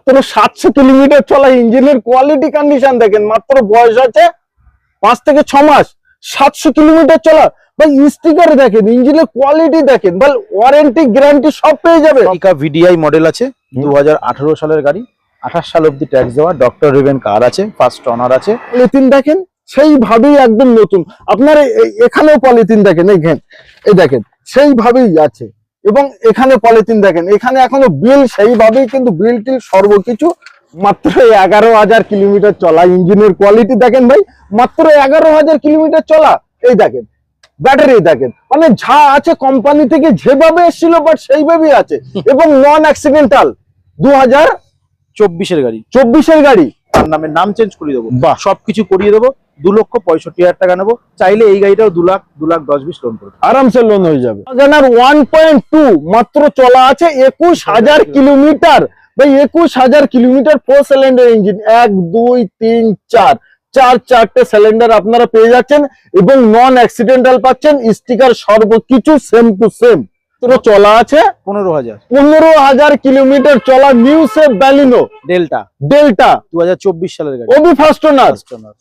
মাত্র 700 কিলোমিটার চলা, ইঞ্জিনের কোয়ালিটি কন্ডিশন দেখেন, মাত্র বয়স আছে 5 থেকে 6 মাস, 700 কিলোমিটার চলা ভাই। স্টিকার দেখেন, ইঞ্জিনের কোয়ালিটি দেখেন ভাই, ওয়ারেন্টি গ্যারান্টি সব পেয়ে যাবে। টিকা ভিডিআই মডেল আছে, 2018 সালের গাড়ি, 28 সাল অব্দি ট্যাক্স দেওয়া, ডক্টর রিভেন কার আছে, ফার্স্ট অনার আছে। পলিথিন দেখেন সেইভাবেই একদম নতুন। আপনার এখানেও পলিথিন দেখেন, এই দেখেন সেইভাবেই আছে। এবং এখানে পলিথিন দেখেন, এখানে এখনো বিল সেইভাবেই, কিন্তু বিল টিল সর্বকিছু। মাত্র 11,000 কিলোমিটার চলা, ইঞ্জিনের কোয়ালিটি দেখেন ভাই, মাত্র 11,000 কিলোমিটার চলা। এই দেখেন ব্যাটারি দেখেন, মানে যা আছে কোম্পানি থেকে যেভাবে এসেছিল বাট সেইভাবেই আছে। এবং নন অ্যাক্সিডেন্টাল, 2024 গাড়ি, 2024 গাড়ি। তার নামে নাম চেঞ্জ করিয়ে দেবো, বাহ। সবকিছু করিয়ে দেবো। 2,65,000 টাকা নেবো। চাইলে এই গাড়িটাও 2 লাখ 10 লোন করবো, আরামসে লোন হয়ে যাবে। 1.2 মাত্র চলা আছে, 21,000 কিলোমিটার ভাই, 21,000 কিলোমিটার। 4 সিলিন্ডার ইঞ্জিন, 1 2 3 4 চারটে সিলিন্ডার আপনারা পেয়ে যাচ্ছেন। এবং নন অ্যাক্সিডেন্টাল পাচ্ছেন, স্টিকার সর্বকিছু সেম টু সেম। চলা আছে 15,000 কিলোমিটার চলা, নিউ সেফ ব্যালিনো ডেল্টা 2024 সালের গাড়ি, ওবি ফার্স্ট ওনার।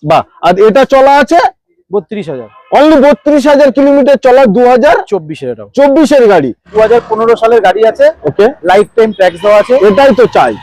বাহ। আর এটা চলা আছে 32,000, অনলি 32,000 কিলোমিটার চলা, 2024 গাড়ি। 2015 সালের গাড়ি আছে, ওকে, লাইফ টাইম ট্যাক্স দেওয়া আছে। এটাই তো চাই।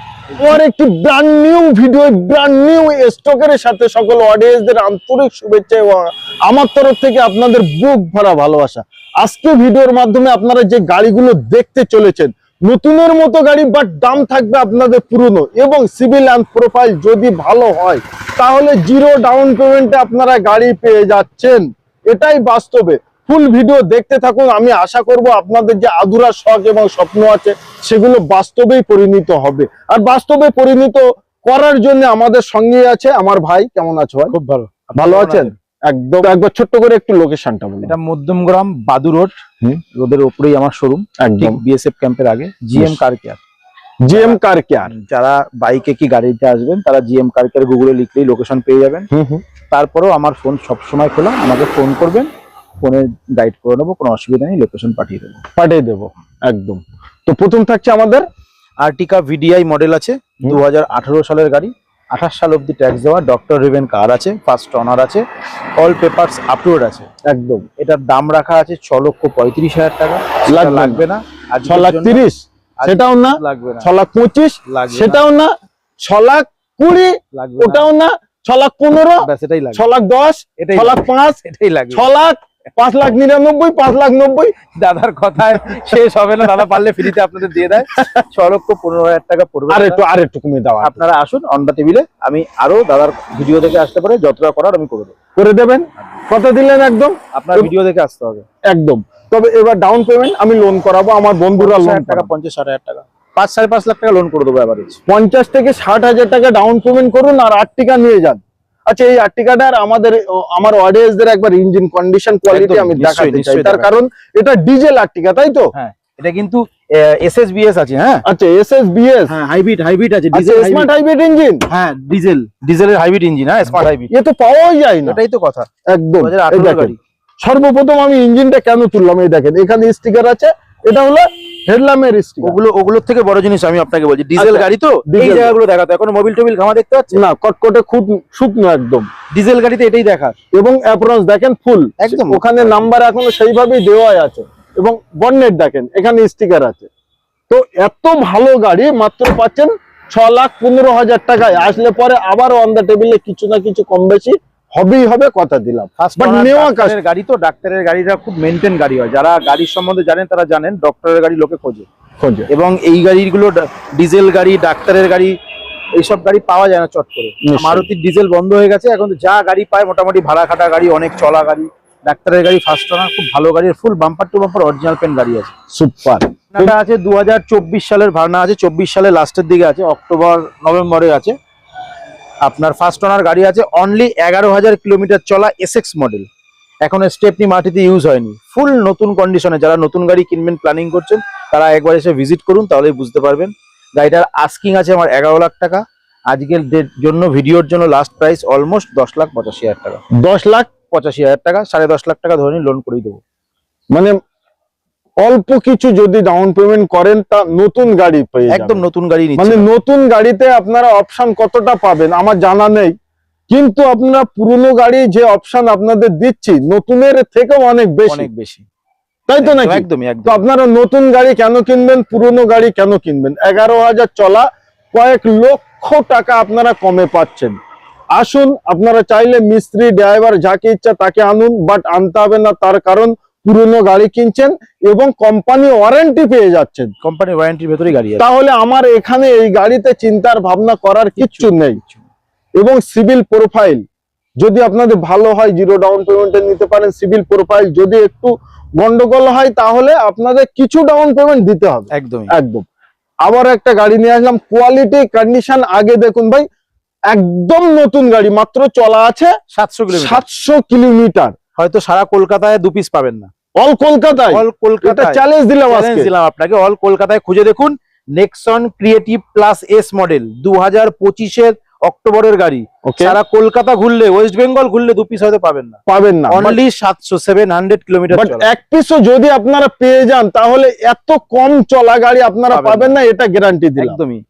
আমার একটি brand new video, brand new স্টকের সাথে সকল অডিয়েন্সদের আন্তরিক শুভেচ্ছা এবং আমার তরফ থেকে আপনাদের বুক ভরা ভালোবাসা। আজকে ভিডিওর মাধ্যমে আপনারা যে গাড়িগুলো দেখতে চলেছেন, নতুনের মতো গাড়ি, বাট দাম থাকবে আপনাদের পুরনো। এবং সিভিল অ্যান্ড প্রোফাইল যদি ভালো হয় তাহলে 0 ডাউন পেমেন্টে আপনারা গাড়ি পেয়ে যাচ্ছেন। এটাই বাস্তবে। ফুল ভিডিও দেখতে থাকুন। আমি আশা করব আপনাদের যে আধুরা শখ এবং স্বপ্ন আছে সেগুলো বাস্তবেই পরিণত হবে। আর বাস্তবে পরিণত করার জন্য আমাদের সঙ্গে আছে আমার ভাই। কেমন আছো ভাই? খুব ভালো। ভালো আছেন? একদম। একবার ছোট্ট করে একটু লোকেশনটা বলুন। এটা মধ্যমগ্রাম বাদু রোডের উপরেই আমার শোরুম, একদম বিএসএফ ক্যাম্পের আগে। জিএম কার কেয়ার, জিএম কার কেয়ার। যারা বাইকে কি গাড়িতে আসবেন তারা জিএম কার কেয়ার গুগলে লিখলেই লোকেশন পেয়ে যাবেন। তারপরেও আমার ফোন সবসময় খোলা, আমাকে ফোন করবেন, ফোনে গাইড করে নেবো, কোনো অসুবিধা নেই, লোকেশন পাঠিয়ে দেবো একদম। তো প্রথম থাকছে আমাদের আর্টিকা ভিডিআই মডেল আছে, 2018 সালের গাড়ি, 28 সাল অব্দি ট্যাক্স দেওয়া, ডক্টর রিভেন কার আছে, ফার্স্ট অনার আছে, অল পেপারস আপলোড আছে একদম। এটার দাম রাখা আছে 6,35,000 টাকা। লাগবে না 6,30,000, সেটাও না লাগবে না। 6,25,000, সেটাও না। 6,20,000, ওটাও না। 6,15,000, ব্যাস এটাই লাগবে। 6,10,000, 6,05,000, এটাই লাগবে। 5,99,000, 5,90,000। দাদার কথায় শেষ হবে না, দাদা পারলে ফ্রিতে আপনাদের দিয়ে দেয়। 6,15,000 টাকা পড়বে। আর একটু কমিয়ে দাও। আপনারা আসুন অন দা টেবিলে, আমি আরো দাদার ভিডিও দেখে আসতে পারে, যতটা করার আমি করে দেবো। করে দেবেন। কথা দিলেন একদম। আপনার ভিডিও দেখে আসতে হবে একদম। তবে এবার ডাউন পেমেন্ট আমি লোন করাবো, আমার বন্ধুরা লোন টাকা 50-60,000 টাকা, 5-5.5 লাখ টাকা লোন করে দেবো এভারেজ। 50 থেকে 60,000 টাকা ডাউন পেমেন্ট করুন আর আর্টিকা নিয়ে যান। আচ্ছা, এই আর্টিকাটার আমার অডিয়েন্সদের একবার ইঞ্জিন কন্ডিশন কোয়ালিটি আমি দেখাতে চাই, তার কারণ এটা ডিজেল আর্টিকা, তাই তো? হ্যাঁ, এটা কিন্তু এসএসবিএস আছে। হ্যাঁ, আচ্ছা, এসএসবিএস। হ্যাঁ, হাইব্রিড আছে, ডিজেল স্মার্ট হাইব্রিড ইঞ্জিন। হ্যাঁ, ডিজেলের হাইব্রিড ইঞ্জিন। হ্যাঁ, স্মার্ট হাইব্রিড, এ তো পাওয়াই যায় না। এটাই তো কথা একদম। 2018 গাড়ি। সর্বপ্রথম আমি ইঞ্জিনটা কেন তুললাম, এই দেখেন এখানে স্টিকার আছে, এটা হলো হেডল্যাম্পের স্টিকার। ওগুলোর থেকে বড় জিনিস আমি আপনাকে বলছি, ডিজেল গাড়ি তো এই জায়গাগুলো দেখাতো, এখন মোবিল টোবিল ঘামা দেখতে পাচ্ছেন না, কটকটে খুব শুকনো একদম। ডিজেল গাড়িতে এটাই দেখার। এবং অ্যাপ্রোচ দেখেন ফুল একদম, ওখানে নাম্বার এখনো সেইভাবেই দেওয়াই আছে। এবং বন্নেট দেখেন, এখানে স্টিকার আছে। তো এত ভালো গাড়ি মাত্র পাচ্ছেন 6,15,000 টাকায়। আসলে পরে আবার অন দা টেবিলে কিছু না কিছু কম বেশি হবেই হবে, কথা দিলাম। বাট নেওয়া কাজের গাড়ি তো, ডাক্তারের গাড়িটা খুব মেনটেন গাড়ি হয়। যারা গাড়ির সম্বন্ধে জানেন তারা জানেন, ডক্টরের গাড়ি লোকে খোঁজে। এবং এই গাড়িগুলো ডিজেল গাড়ি, ডাক্তারের গাড়ি, এইসব গাড়ি পাওয়া যায় না চট করে। মারুতির ডিজেল বন্ধ হয়ে গেছে, এখন যা গাড়ি পায় মোটামুটি ভাড়া খাটা গাড়ি, অনেক চলা গাড়ি, ডাক্তারের গাড়ি, ফার্স্ট ওনার, খুব ভালো গাড়ি, full bumper to bumper original pen গাড়ি আছে। সুপার। এটা আছে 2024 সালের ভাড়না আছে, 24 সালের লাস্টের দিকে আছে, অক্টোবর নভেম্বরে আছে। আপনার ফার্স্ট ওনার গাড়ি আছে, অনলি 11,000 কিলোমিটার চলা, এসএক্স মডেল। এখন স্টেপনি মাটিতে ইউজ হয়নি, ফুল নতুন কন্ডিশনে। যারা নতুন গাড়ি কিনবেন প্ল্যানিং করছেন তারা একবার এসে ভিজিট করুন, তাহলেই বুঝতে পারবেন। গাড়িটার আস্কিং আছে আমার 11 লাখ টাকা। আজকের জন্য ভিডিওর জন্য লাস্ট প্রাইস অলমোস্ট 10,85,000 টাকা। 10,85,000 টাকা, 10.5 লাখ টাকা ধরে লোন করেই দেবো। মানে অল্প কিছু যদি ডাউন পেমেন্ট করেন তা নতুন গাড়ি পেয়ে যাবেন। একদম নতুন গাড়ি নিচ্ছি। মানে নতুন গাড়িতে আপনারা অপশন কতটা পাবেন আমার জানা নেই, কিন্তু আপনারা পুরনো গাড়ি যে অপশন আপনাদের দিচ্ছি নতুনের থেকেও অনেক বেশি, তাই তো নাকি? একদমই তো একদম। আপনারা নতুন গাড়ি কেন কিনবেন, পুরনো গাড়ি কেন কিনবেন? 11,000 চলা, কয়েক লক্ষ টাকা আপনারা কমে পাচ্ছেন। আসুন, আপনারা চাইলে মিস্ত্রি ড্রাইভার যাকে ইচ্ছা তাকে আনুন, বাট আনতে হবে না, তার কারণ পুরনো গাড়ি কিনছেন এবং কোম্পানি ওয়ারেন্টি পেয়ে যাচ্ছেন। কোম্পানি ওয়ারেন্টির ভেতরেই গাড়ি আছে। তাহলে আমার এখানে এই গাড়িতে চিন্তার ভাবনা করার কিচ্ছু নেই। এবং সিভিল প্রোফাইল যদি আপনাদের ভালো হয়, জিরো ডাউন পেমেন্টে নিতে পারেন। সিভিল প্রোফাইল যদি একটু গন্ডগোল হয় তাহলে আপনাদের কিছু ডাউন পেমেন্ট দিতে হবে। একদম একদম। আবার একটা গাড়ি নিয়ে আসলাম, কোয়ালিটি কন্ডিশন আগে দেখুন ভাই, একদম নতুন গাড়ি, মাত্র চলা আছে 700 কিলোমিটার। হয়তো সারা কলকাতায় 2 পিস পাবেন না। অল কলকাতায়, অল কলকাতায় চ্যালেঞ্জ দিলাম আজকে। দিলাম আপনাকে, অল কলকাতায় খুঁজে দেখুন। Nexon creative plus S model 2025 অক্টোবরের গাড়ি। সারা কলকাতা ঘুরলে, ওয়েস্ট বেঙ্গল ঘুরলে 2 পিস হয়তো পাবেন না। Only 700 kilometre. বাট এক পিসও যদি আপনারা পেয়ে যান তাহলে এত কম চলা গাড়ি আপনারা পাবেন না, এটা গ্যারান্টি দিলাম। একদমই।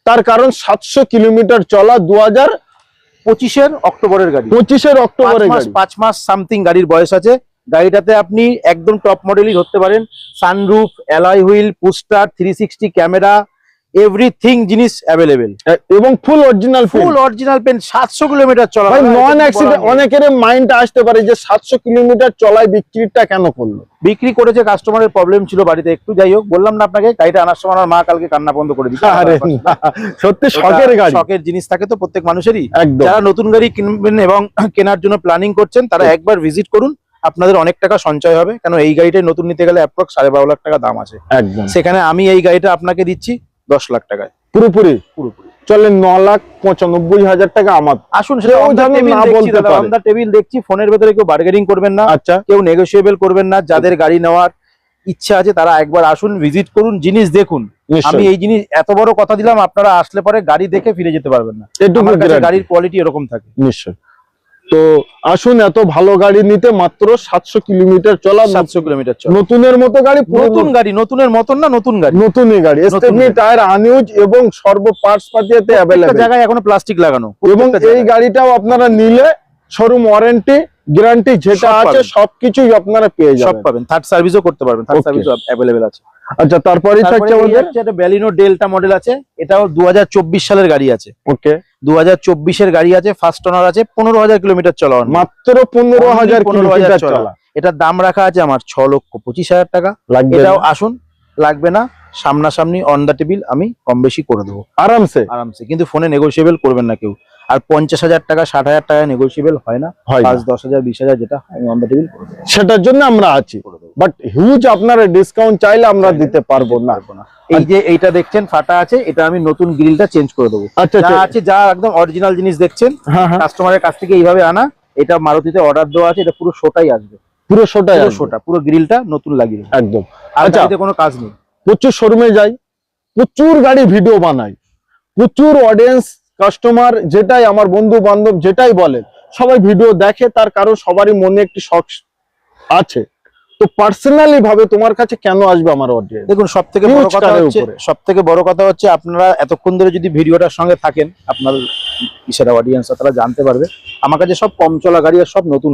তার কারণ 700 কিলোমিটার চলা, 2025 অক্টোবরের গাড়ি। 25 অক্টোবরের গাড়ি, 5 মাস সামথিং গাড়ির বয়স আছে। গাড়িটাতে আপনি একদম টপ মডেলই ধরতে পারেন। সানরুফ, অ্যালয় হুইল, পুস্টার, 360 ক্যামেরা, এভরিথিং জিনিস অ্যাভেলেবেল এবং ফুল অরিজিনাল পেন। 700 কিলোমিটার চলা ভাই, নন অ্যাক্সিডেন্ট। অনেকের মাইন্ড আসতে পারে যে 700 কিলোমিটার চলায় বিক্রিটা কেন করলো? বিক্রি করেছে, কাস্টমারের প্রবলেম ছিল বাড়িতে একটু। যাই হোক, বললাম না আপনাকে, গাড়িটা আনার সময় আমার মা কালকে কান্না বন্ধ করে দিচ্ছে। আরে না, সত্যি শখের গাড়ি। শখের জিনিস থাকে তো প্রত্যেক মানুষেরই। একদম। যারা নতুন গাড়ি কিনবেন এবং কেনার জন্য প্ল্যানিং করছেন তারা একবার ভিজিট করুন, আপনাদের অনেক টাকা সঞ্চয় হবে। কেন এই গাড়িটাই নতুন নিতে গেলে অ্যাপ্রক্স 12.5 লাখ টাকা দাম আছে। একদম। সেখানে আমি এই গাড়িটা আপনাকে দিচ্ছি 10 লাখ টাকায় পুরোপুরি। চলেন 9,95,000 টাকা আমার। আসুন, সেটা অন দা টেবিল দেখছি। ফোনের ভেতরে কেউ বার্গেনিং করবেন না, আচ্ছা, কেউ নেগোশিয়েবল করবেন না। যাদের গাড়ি নেওয়ার ইচ্ছা আছে তারা একবার আসুন, ভিজিট করুন, জিনিস দেখুন। আমি এই জিনিস এত বড় কথা দিলাম, আপনারা আসলে পরে গাড়ি দেখে ফিরে যেতে পারবেন না। আমার কাছে গাড়ির কোয়ালিটি এরকম থাকে। নিশ্চয়। তো আসুন, এত ভালো গাড়ি নিতে মাত্র 700 কিলোমিটার চলা, 700 কিলোমিটার চলা, নতুনের মতো গাড়ি, নতুন গাড়ি, নতুনের মতন না, নতুন গাড়ি, নতুনই গাড়ি। স্টেপনি টায়ার আনইউজ এবং সর্ব পার্টস পাতিতে अवेलेबल, জায়গায় এখনো প্লাস্টিক লাগানো। এবং এই গাড়িটাও আপনারা নিলে শোরুম ওয়ারেন্টি গ্যারান্টি যেটা আছে সবকিছুই আপনারা পেয়ে যাবেন, সব পাবেন। থার্ড সার্ভিসও করতে পারবেন, থার্ড সার্ভিসও अवेलेबल আছে। আচ্ছা, তারপরে থাকছে আমাদের একটা ব্যালিনো ডেল্টা মডেল আছে, এটাও 2024 সালের গাড়ি আছে। ওকে, 2024 এর গাড়ি আছে, ফার্স্ট ওনার আছে, 15,000 কিলোমিটার চলা, মাত্র 15,000 কিলোমিটার চলা। এটার দাম রাখা আছে আমার 6,25,000 টাকা। এটাও আসুন, লাগবে না, সামনাসামনি অন দা টেবিল আমি কম বেশি করে দেবো আরামসে। কিন্তু ফোনে নেগোশিয়েবল করবেন না কেউ। আর 50,000 টাকা 60,000 টাকা নেগোশিয়েবল হয় না, 5, 10,000, 20,000 যেটা আমি অন দা টেবিল করে দেবো। সেটার জন্য আমরা আছি, বাট হিউজ আপনারা ডিসকাউন্ট চাইলে আমরা দিতে পারবো না। এই যে এইটা দেখছেন ফাটা আছে, এটা আমি নতুন গ্রিলটা চেঞ্জ করে দেবো। আচ্ছা, যা আছে, যা একদম অরিজিনাল জিনিস দেখছেন, কাস্টমারের কাছ থেকে এইভাবে আনা। এটা মারুতিতে অর্ডার দেওয়া আছে, এটা পুরো শোটাই আসবে, পুরো শোটা, পুরো গ্রিলটা নতুন লাগিয়ে একদম। আচ্ছা, এতে কোনো কাজ নেই। প্রচুর শোরুমে যাই, প্রচুর গাড়ি ভিডিও বানাই, প্রচুর অডিয়েন্স কাস্টমার, যেটাই আমার বন্ধু বান্ধব যেটাই বলেন, সবাই ভিডিও দেখে। তার কারণ সবারই মনে একটি শখ আছে। তো পার্সোনালি ভাবে তোমার কাছে কেন আসবে আমার অডিয়েন্স? দেখুন, সব থেকে বড় কথা হচ্ছে আপনারা এতক্ষণ ধরে যদি ভিডিওটার সঙ্গে থাকেন, আপনার সেটা অডিয়েন্স তারা জানতে পারবে আমার কাছে সব কম চলা গাড়ি আর সব নতুন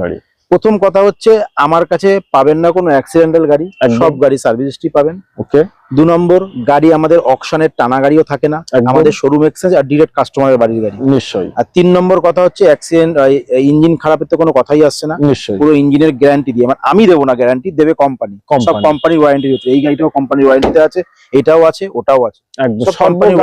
গাড়ি। প্রথম কথা হচ্ছে আমার কাছে পাবেন না কোনো অ্যাক্সিডেন্টাল গাড়ি, সব গাড়ি সার্ভিস হিস্ট্রি পাবেন। ওকে। 2 নম্বর, গাড়ি আমাদের অকশনের টানা গাড়িও থাকে না, আমাদের শোরুম এক্সচেঞ্জ আর ডিরেক্ট কাস্টমারের বাড়ির গাড়ি। নিশ্চয়ই। আর 3 নম্বর কথা হচ্ছে অ্যাক্সিডেন্ট, ইঞ্জিন খারাপের তো কোনো কথাই আসছে না। নিশ্চয়ই। পুরো ইঞ্জিনের গ্যারান্টি দিয়ে, মানে আমি দেবো না, গ্যারান্টি দেবে কোম্পানি, সব কোম্পানির ওয়ারেন্টির ভিতরে। এই গাড়িটাও কোম্পানির ওয়ারেন্টিতে আছে, এটাও আছে, ওটাও আছে, একদম সব কোম্পানি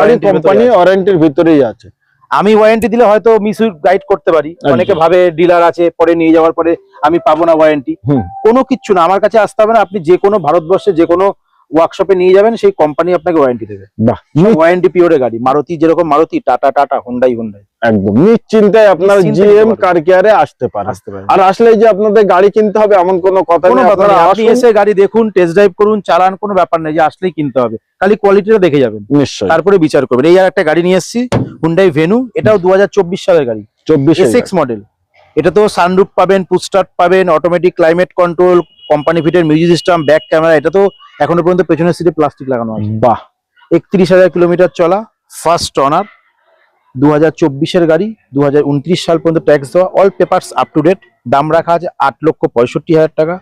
ওয়ারেন্টির ভিতরেই আছে। আমি ওয়ারেন্টি দিলে হয়তো মিসইউজ গাইড করতে পারি, অনেকে ভাবে ডিলার আছে, পরে নিয়ে যাওয়ার পরে আমি পাবো না ওয়ারেন্টি। কোনো কিচ্ছু না, আমার কাছে আসতে হবে না। আপনি যে কোনো ভারতবর্ষে যে কোনো ওয়ার্কশপে নিয়ে যাবেন, সেই কোম্পানি আপনাকে ওয়ারেন্টি দেবে। ওয়ারেন্টি পিরিয়ডে গাড়ি, মারুতি যেরকম মারুতি, টাটা, হোন্ডাই, একদম নিশ্চিন্তায় আপনার জিএম কার কেয়ারে আসতে পারেন। আর আসলে যে আপনাদের গাড়ি কিনতে হবে এমন কোনো কথা নেই, আপনারা আপনি এসে গাড়ি দেখুন, টেস্ট ড্রাইভ করুন, চালান, কোনো ব্যাপার নেই যে আসলেই কিনতে হবে। খালি কোয়ালিটিটা দেখে যাবেন, নিশ্চয়ই, তারপরে বিচার করবেন। এই আর একটা গাড়ি নিয়ে এসেছি, হুন্ডাই ভেনু, এটাও 2024 সালের গাড়ি, 24 এসএক্স মডেল। এটা তো সানরুফ পাবেন, পুশ স্টার্ট পাবেন, অটোমেটিক ক্লাইমেট কন্ট্রোল, কোম্পানি ফিটের মিউজিক সিস্টেম, ব্যাক ক্যামেরা, এটা তো এখনো পর্যন্ত পেছনের সিটে প্লাস্টিক লাগানো আছে। বাহ, 31,000 কিলোমিটার চলা, ফার্স্ট অনার, 2024-এর গাড়ি, 2029 সাল পর্যন্ত ট্যাক্স দেওয়া, all papers up to date. দাম রাখা আছে 8,65,000 টাকা।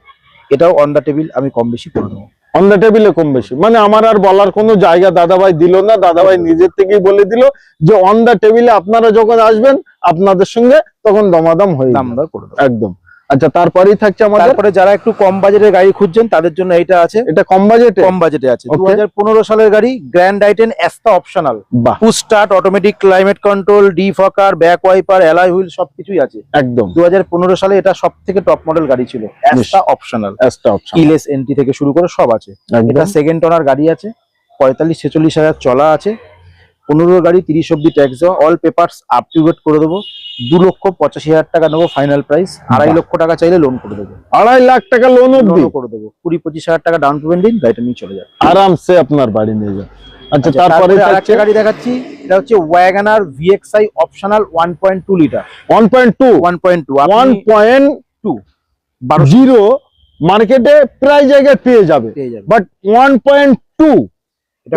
এটাও অন দ্য টেবিল, আমি কম বেশি করে দেবো। অন দ্য টেবিলে কম বেশি, মানে আমার আর বলার কোনো জায়গা দাদাভাই দিল না, দাদাভাই নিজের থেকেই বলে দিল যে অন দ্য টেবিলে আপনারা যখন আসবেন আপনাদের সঙ্গে তখন দমাদম হয়ে দাম যাবে। দর করে দেবো। একদম। আচ্ছা, তারপরেই থাকছে আমাদের, তারপরে যারা একটু কম বাজেটের গাড়ি খুঁজছেন তাদের জন্য এইটা আছে। এটা কম বাজেটে, কম বাজেটে আছে, Okay. 2015 সালের গাড়ি, গ্র্যান্ড আইটেন এস্তা অপশনাল, বাহ, push start, automatic climate control, ডিফকার, ব্যাক ওয়াইপার, অ্যালয় হুইল সবকিছুই আছে। একদম 2015 সালে এটা সব থেকে টপ মডেল গাড়ি ছিল, asta optional, extra option, keyless entry থেকে শুরু করে সব আছে। এটা একদম। সেকেন্ড ওনার গাড়ি আছে, 45-46 হাজার চলা আছে, 15 গাড়ি, 30 অব্দি ট্যাক্স দেওয়া, all papers up to date করে দেবো। 2,85,000 টাকা নেবো ফাইনাল প্রাইস, 2.5 লক্ষ টাকা চাইলে লোন করে দেবো। 2.5 লাখ টাকা লোন অব্দি লোনও করে দেবো, 20-25 হাজার টাকা ডাউন পেমেন্ট দিন, গাড়িটা নিয়ে চলে যাবে। আরামসে আপনার বাড়ি নিয়ে যান। আচ্ছা, আচ্ছা, তারপরে তারপরে আরেকটা গাড়ি দেখাচ্ছি, এটা হচ্ছে ওয়াগনার VXI অপশনাল 1.2 লিটার, 1.2 1.2 1.2 1200 মার্কেটে প্রায় জায়গায় পেয়ে যাবে, পেয়ে যাবে। বাট 1.2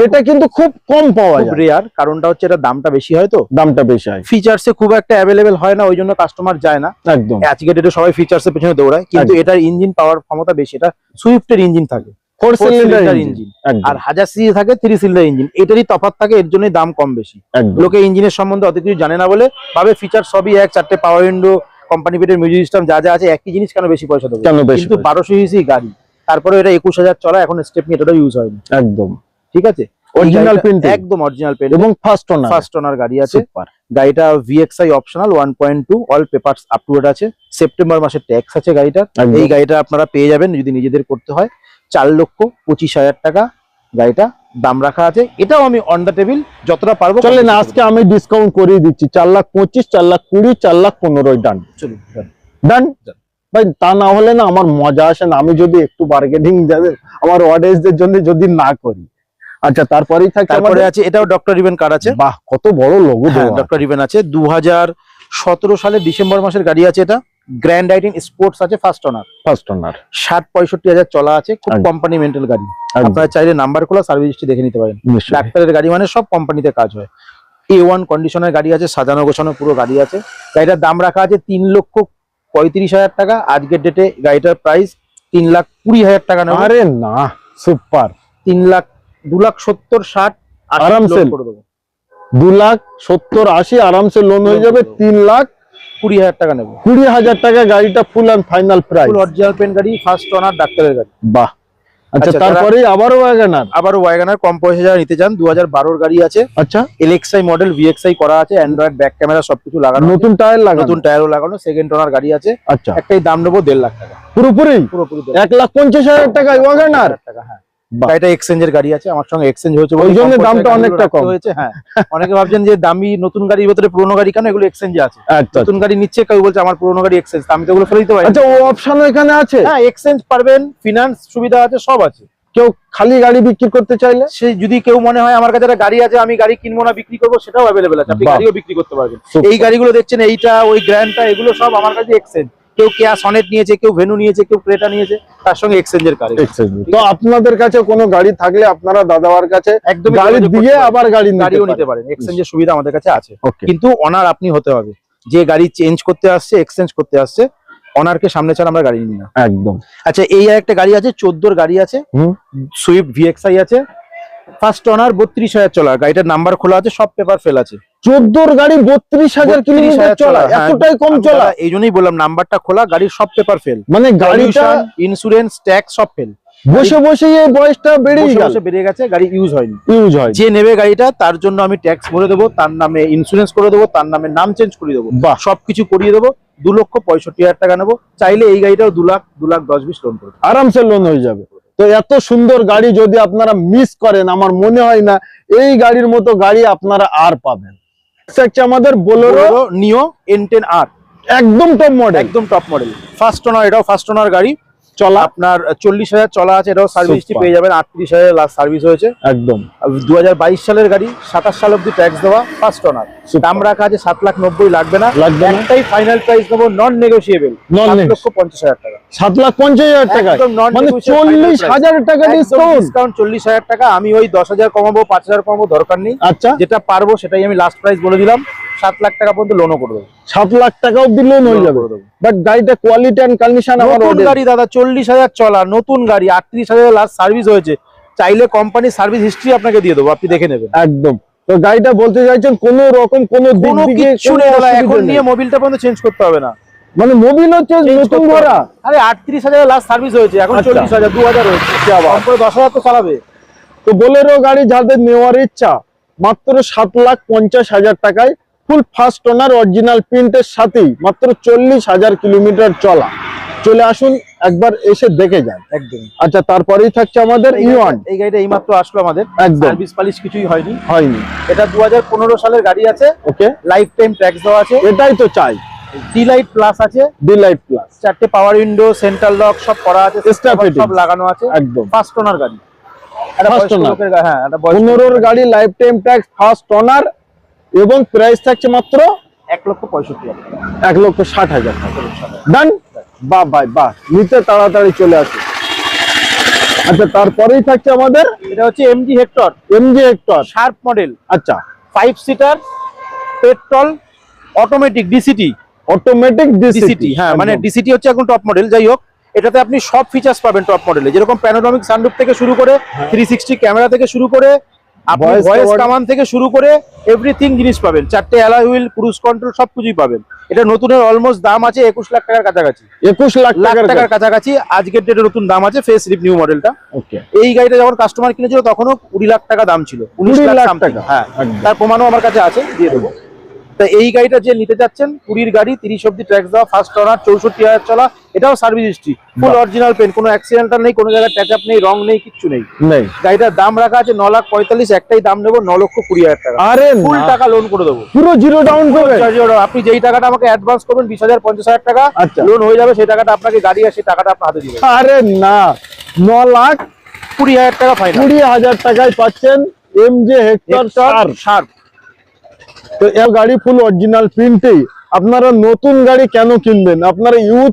এটা কিন্তু খুব কম পাওয়া খুব যায়, রেয়ার, কারণটা হচ্ছে এটা দামটা বেশি হয়, তো দামটা বেশি হয়। ফিচার্সে খুব একটা অ্যাভেলেবেল হয় না, ওই জন্য কাস্টমার যায় না। একদম আজকে ডেটে সবাই ফিচার্সের পেছনে দৌড়ায়, কিন্তু একদম। এটার ইঞ্জিন পাওয়ার ক্ষমতা বেশি, এটা সুইফটের ইঞ্জিন থাকে 4 4 সিলিন্ডার cylinder ইঞ্জিন, engine। আর 1000 সিসি থাকে 3 সিলিন্ডার ইঞ্জিন, এটারই তফাৎ থাকে, এর জন্যই দাম কম বেশি। একদম লোকে ইঞ্জিনের সম্বন্ধে অত কিছু জানে না বলে ভাবে ফিচার সবই এক, 4টে পাওয়ার উইন্ডো, কোম্পানি ফিটের মিউজিক সিস্টেম, যা যা আছে একই জিনিস, কেন বেশি পয়সা দেবো? কেন বেশি কিন্তু পয়সা? 1200 সিসি গাড়ি, তারপরে এটা 21,000 চলা, এখন স্টেপনি এটাও ইউজ হয়নি। একদম ঠিক আছে, অরিজিনাল পেন্ট একদম অরিজিনাল পেন্ট এবং ফার্স্ট ওনার গাড়ি আছে। সুপার। গাড়িটা VXI optional 1.2, all papers up to date আছে, সেপ্টেম্বর মাসে ট্যাক্স আছে গাড়িটার। একদম। এই গাড়িটা আপনারা পেয়ে যাবেন যদি নিজেদের করতে হয় 4,25,000 টাকা গাড়িটা দাম রাখা আছে। এটাও আমি অন দ্য টেবিল যতটা পারবো চলেন আজকে আমি ডিসকাউন্ট করিয়ে দিচ্ছি, 4,25,000, 4,20,000, 4,15,000 ডান। চলুন ডান ভাই, তা না হলে না আমার মজা আসে না, আমি যদি একটু বার্গেনিং যাদের আমার অডিয়েন্সদের জন্য যদি না করি। আচ্ছা, তারপরেই থাকে তারপরে আছে, এটাও ডক্টর রিভেন কার আছে। বাহ, কত বড় লোগো দেওয়া। ডক্টর রিভেন আছে, 2017 সালের ডিসেম্বর মাসের গাড়ি আছে। এটা গ্র্যান্ড আইটেন স্পোর্টস আছে, ফার্স্ট ওনার, 60-65 হাজার চলা আছে, খুব একদম। কোম্পানি মেন্টাল গাড়ি। একদম। আপনারা চাইলে নাম্বার খোলা সার্ভিস হিস্ট্রি দেখে নিতে পারেন। নিশ্চয়ই। ডাক্তারের গাড়ি মানে সব কোম্পানিতে কাজ হয়। A1 কন্ডিশনের গাড়ি আছে, সাজানো গোছানো পুরো গাড়ি আছে। গাড়িটার দাম রাখা আছে 3,35,000 টাকা। আজকের ডেটে গাড়িটার প্রাইস 3,20,000 টাকা নেব। আরে না, সুপার। 2,70,60 আরামসে করে দেবো। 2,70,80 আরামসে লোন হয়ে যাবে। 3,20,000 টাকা নেব। 3,20,000 টাকা গাড়িটা full and final price. Full original pen গাড়ি, ফার্স্ট ওনার, ডাক্তারের গাড়ি। বাহ। আচ্ছা, আচ্ছা, তারপরে আবারও ওয়াগনার। আবারও ওয়াগনার কম পয়সা যারা নিতে চান, 2012 গাড়ি আছে। আচ্ছা, LXI মডেল, VXI করা আছে, অ্যান্ড্রয়েড ব্যাক ক্যামেরা সবকিছু লাগানো, নতুন টায়ার লাগানো, নতুন টায়ারও লাগানো, সেকেন্ড ওনার গাড়ি আছে। আচ্ছা, একটাই দাম নেবো 1.5 লাখ টাকা, পুরোপুরি পুরোপুরি 1,50,000 টাকা ওয়াগনার। টাকা। হ্যাঁ, বাহ। গাড়িটা এক্সচেঞ্জের গাড়ি আছে, আমার সঙ্গে এক্সচেঞ্জ হয়েছে ওই জন্য কম দামটা পয়সায় অনেকটা গাড়িগুলো কম রাখতে হয়েছে। হ্যাঁ, অনেকে ভাবছেন যে দামি নতুন গাড়ির ভেতরে পুরোনো গাড়ি কেন, এগুলো এক্সচেঞ্জে আছে। আচ্ছা, নতুন গাড়ি নিচ্ছে, কেউ বলছে আমার পুরোনো গাড়ি এক্সচেঞ্জ, আমি তো এগুলো ফেলে দিতে পারি। আচ্ছা, ও অপশনও এখানে আছে। হ্যাঁ, এক্সচেঞ্জ পারবেন, ফিনান্স সুবিধা আছে, সব আছে। কেউ খালি গাড়ি বিক্রি করতে চাইলে, সে যদি কেউ মনে হয় আমার কাছে একটা গাড়ি আছে, আমি গাড়ি কিনবো না, বিক্রি করবো, সেটাও অ্যাভেলেবেল আছে, আপনি বাহ। গাড়িও বিক্রি করতে পারবেন। Super. এই গাড়িগুলো দেখছেন, এইটা, ওই গ্র্যান্ডটা, এগুলো সব আমার কাছে এক্সচেঞ্জ। কেউ কেয়া সনেট নিয়েছে, কেউ ভেনু নিয়েছে, কেউ ক্রেটা নিয়েছে, তার সঙ্গে এক্সচেঞ্জের গাড়ি। তো আপনাদের কাছে কোনো গাড়ি থাকলে আপনারা দাদাবার কাছে একদম গাড়ি দিয়ে আবার গাড়িও নিতে পারেন, এক্সচেঞ্জের সুবিধা আমাদের কাছে আছে। ওকে, কিন্তু অনার আপনি হতে হবে, যে গাড়ি চেঞ্জ করতে আসছে, এক্সচেঞ্জ করতে আসছে, অনারকে সামনে ছাড়া আমরা গাড়ি নিই না। একদম। আচ্ছা, এই একটা গাড়ি আছে, 14 গাড়ি আছে, হুম, সুইফট VXI আছে, ফার্স্ট অনার, 32,000 চলা, গাড়িটার নাম্বার খোলা আছে, সব পেপার ফেল আছে। 14 গাড়ি 32,000 কিলোমিটার চলা, এতটাই কম চলা। এই জন্যই বললাম নাম্বারটা খোলা, গাড়ির সব পেপার ফেল, মানে গাড়িটা ইন্স্যুরেন্স, ট্যাক্স সব ফেল। বসে বসে এই বয়সটা বেড়ে বেড়ে গেছে, গাড়ি ইউজ হয়নি। ইউজ হয়। যে নেবে গাড়িটা তার জন্য আমি ট্যাক্স ভরে দেবো, তার নামে ইন্স্যুরেন্স করে দেবো, তার নামে নাম চেঞ্জ করে দেবো, বাহ। সবকিছু করিয়ে দেবো। 2,65,000 টাকা নেবো। চাইলে এই গাড়িটাও 2,10,20 লোন করবো, আরামসে লোন হয়ে যাবে। তো এত সুন্দর গাড়ি যদি আপনারা মিস করেন, আমার মনে হয় না এই গাড়ির মতো গাড়ি আপনারা আর পাবেন। আমাদের বোলেরো নিও N10R, একদম টপ মডেল, একদম টপ মডেল, ফার্স্ট ওনার, এটাও ফার্স্ট ওনার গাড়ি। চলা আপনার 40,000 চলা আছে, এটাও সার্ভিস হিস্ট্রি Super. পেয়ে যাবেন। 38,000 লাস্ট সার্ভিস হয়েছে। একদম 2022 সালের গাড়ি, 27 সাল অব্দি ট্যাক্স দেওয়া, ফার্স্ট ওনার। Super. দাম রাখা আছে 7,90,000, লাগবে না। লাগবে না। একটাই ফাইনাল প্রাইস দেবো, নন নেগোশিয়েবল, Non 7,50,000 টাকা। 7,50,000 টাকা, একদম non মানে negotiable 40,000 টাকা ডিসকাউন্ট। ডিসকাউন্ট 40,000 টাকা। আমি ওই 10,000 কমাবো, 5,000 কমাবো, দরকার নেই। আচ্ছা, যেটা পারবো সেটাই আমি লাস্ট প্রাইস বলে দিলাম। 7 লাখ টাকা পর্যন্ত লোনও করে দেবো। 7 লাখ টাকা অব্দি লোন হয়ে Loan যাবে। করে দেবো। বাট গাড়িটা কোয়ালিটি এন্ড কন্ডিশন আমার নতুন order- গাড়ি দাদা, 40,000 চলা নতুন গাড়ি, 38,000 লাস্ট সার্ভিস হয়েছে। চাইলে কোম্পানি সার্ভিস হিস্ট্রি আপনাকে দিয়ে দেবো, আপনি দেখে নেবেন। একদম। তো গাড়িটা বলতে চাইছেন কোনো রকম কোনো দিক কোনো থেকে কিচ্ছু কোনো নেই দাদা, অসুবিধা এখন নেই। নিয়ে মোবিলটা পর্যন্ত চেঞ্জ করতে হবে না। মানে মোবিল হচ্ছে Change নতুন করতে ভরা। হবে না। আরে 38,000 লাস্ট সার্ভিস হয়েছে, এখন আচ্ছা। 40,000, 2,000 হয়েছে। কম করে 10,000 তো চালাবে। তো বোলেরো গাড়ি যাদের নেওয়ার ইচ্ছা, মাত্র 7,50,000 টাকায় ফুল ফার্স্ট ওনার অরিজিনাল প্রিন্টের সাথেই মাত্র 40,000 কিলোমিটার চলা। চলে আসুন একবার এসে দেখে যান। একদম। আচ্ছা, তারপরেই থাকছে আমাদের ইওয়ান। এই গাড়িটা এইমাত্র আসলো আমাদের, একদম। সার্ভিস পালিশ কিছুই হয়নি। হয়নি। এটা 2015 সালের গাড়ি আছে, ওকে, লাইফ টাইম ট্যাক্স দেওয়া আছে, এটাই তো চাই। ডিলাইট প্লাস আছে, ডিলাইট প্লাস, 4টে পাওয়ার উইন্ডো, সেন্ট্রাল লক সব করা আছে, Extra fittings। সব লাগানো আছে। একদম ফার্স্ট ওনার গাড়ি, এটা First বয়স্ক owner। লোকের গাড়ি। হ্যাঁ, এটা বয়স্ক 15 গাড়ি, life time tax, first owner, এবং প্রাইস থাকছে মাত্র 1,65,000 টাকা। 1,60,000 টাকা। ডান। বাহ ভাই বাহ, নিতে তাড়াতাড়ি চলে আসুন। আচ্ছা, তারপরেই থাকছে আমাদের এটা হচ্ছে MG Hector, MG Hector. Sharp model, আচ্ছা, 5 সিটার, পেট্রোল, অটোমেটিক, ডিসিটি। অটোমেটিক ডিসিটি, হ্যাঁ, মানে ডিসিটি হচ্ছে এখন টপ মডেল। যাই হোক, এটাতে আপনি সব ফিচার্স পাবেন টপ মডেলে, যেরকম প্যানোরামিক সানরুফ থেকে শুরু করে 360 ক্যামেরা থেকে শুরু করে আপনি Voice ভয়েস cover- কামান থেকে শুরু করে এভরিথিং জিনিস পাবেন। 4টে অ্যালয় হুইল, ক্রুজ কন্ট্রোল, সবকিছুই পাবেন। এটা নতুনের অলমোস্ট দাম আছে 21 লাখ টাকার কাছাকাছি, 21 লাখ টাকার টাকার কাছাকাছি। আজকের ডেটে নতুন দাম আছে, ফেস লিফট নিউ মডেলটা। ওকে, এই গাড়িটা যখন কাস্টমার কিনেছিল তখনও 20 লাখ টাকা দাম ছিল, 19 20 লাখ লাখ something। টাকা। হ্যাঁ, একদম। তার প্রমাণও আমার কাছে আছে, দিয়ে দেবো। তা এই গাড়িটা যে নিতে যাচ্ছেন, 20 গাড়ি, 30 অব্দি ট্যাক্স দেওয়া, ফার্স্ট ওনার, 64,000 চলা, এটাও সার্ভিস হিস্ট্রি, ফুল বাহ। অরিজিনাল পেন, কোনো অ্যাক্সিডেন্টাল নেই, কোনো জায়গায় ট্যাচ আপ নেই, রং নেই, কিচ্ছু নেই। নেই। গাড়িটার দাম রাখা আছে 9,45,000, একটাই দাম নেবো 9,20,000 টাকা। আরে ফুল না, টাকা লোন করে দেবো। পুরো জিরো ডাউন পেমেন্ট। আপনি যেই টাকাটা আমাকে অ্যাডভান্স করবেন 20,000, 50,000 টাকা, আচ্ছা। লোন হয়ে যাবে। সেই টাকাটা আপনাকে গাড়ি আর সেই টাকাটা আপনার হাতে দিবে। আরে না, 20,000 টাকা ফাইনাল। 9,20,000 টাকায় পাচ্ছেন এমজি হেক্টর শার্প। তো এই গাড়ি ফুল অরিজিনাল প্রিন্টেই। আপনারা নতুন গাড়ি কেন কিনবেন? আপনারা ইউজ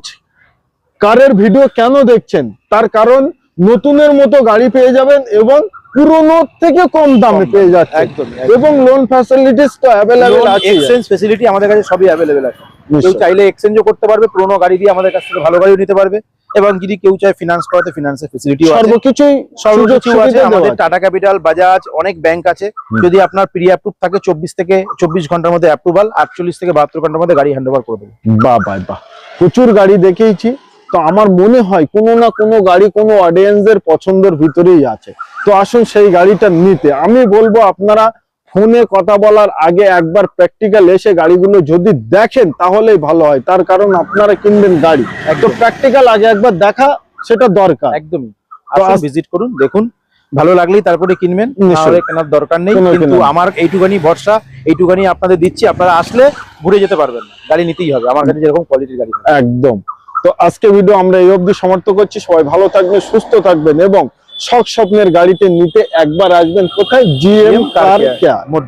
কারের ভিডিও কেন দেখছেন? তার কারণ নতুনের মতো গাড়ি পেয়ে যাবেন এবং পুরনো থেকে কম দামে পেয়ে যাচ্ছেন। একদম। এবং লোন ফ্যাসিলিটিস তো অ্যাভেলেবেল আছে। এক্সচেঞ্জ ফেসিলিটি আমাদের কাছে সবই অ্যাভেলেবেল আছে। কেউ নিশ্চয়ই। চাইলে এক্সচেঞ্জও করতে পারবে, পুরোনো গাড়ি দিয়ে আমাদের কাছ থেকে ভালো গাড়িও নিতে পারবে। এবং যদি কেউ চায় ফিনান্স করাতে, ফিনান্সের ফেসিলিটিও আছে। সর্বকিছুই সুযোগ সর্বকিছু আছে। সুবিধা আমাদের দেওয়া আছে। টাটা ক্যাপিটাল, বাজাজ, অনেক ব্যাংক আছে। যদি আপনার প্রি অ্যাপ্রুভ থাকে 24 ঘন্টার মধ্যে অ্যাপ্রুভাল, 48 থেকে 72 ঘন্টার মধ্যে গাড়ি হ্যান্ডওভার করে দেবে। বাহ বাহ বাহ, প্রচুর গাড়ি দেখেইছি। তো আমার মনে হয় কোনো না কোনো গাড়ি কোনো অডিয়েন্সের পছন্দের ভিতরেই আছে। তো আসুন সেই গাড়িটা নিতে। আমি বলবো আপনারা ফোনে কথা বলার আগে একবার প্র্যাকটিক্যাল এসে গাড়িগুলো যদি দেখেন তাহলেই ভালো হয়। তার কারণ আপনারা কিনবেন গাড়ি, একদম প্র্যাকটিক্যাল আগে একবার দেখা সেটা দরকার। একদমই। তো আসুন, ভিজিট করুন, দেখুন, ভালো লাগলেই তারপরে কিনবেন, নিশ্চয়ই। নাহলে কেনার দরকার নেই। কোনো কিন্তু কেনার- আমার এইটুখানি ভরসা, এইটুখানি আপনাদের দিচ্ছি, আপনারা আসলে ঘুরে যেতে পারবেন না, গাড়ি নিতেই হবে আমার কাছে যেরকম কোয়ালিটির গাড়ি। একদম। তো আজকে ভিডিও আমরা এই অবধি সমাপ্ত করছি। সবাই ভালো থাকবেন, সুস্থ থাকবেন এবং শখ স্বপ্নের গাড়িতে নিতে একবার আসবেন কোথায়? জিএম কার কেয়ার। মধ্য